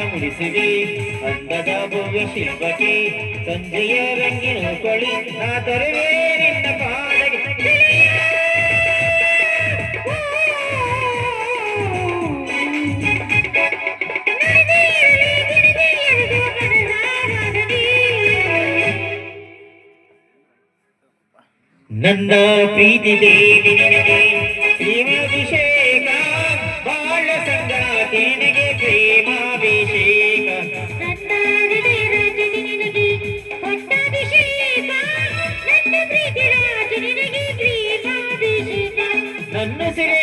ಮುಡಿಸಿದೆ ಅಂದದ ಭವ್ಯ ಶಿಲ್ಪಕ್ಕೆ ಸಂಜೆಯ ರಂಗಿನ ಕೊಳಿ ನಾ ತೊರೆವೇ ನಿನ್ನ ಪಾದಕ್ಕೆ ನನ್ನ ಪ್ರೀತಿ ದೇವಿ ನಿನಗೆ ಪ್ರೇಮಾಭಿಷೇಕ ಬಾಳ ಸಂಗಾತಿ ನಿನಗೆ ಪ್ರೇಮಾಭಿಷೇಕ ನನ್ನ ಹೃದಯ ರಾಜನಿ ನಿನಗೆ ಪಟ್ಟಾಭಿಷೇಕ ನನ್ನ ಪ್ರೀತಿ ರಾಜ ನಿನಗೆ ಪ್ರೇಮಾಭಿಷೇಕ ನನ್ನ ಸಿರೆ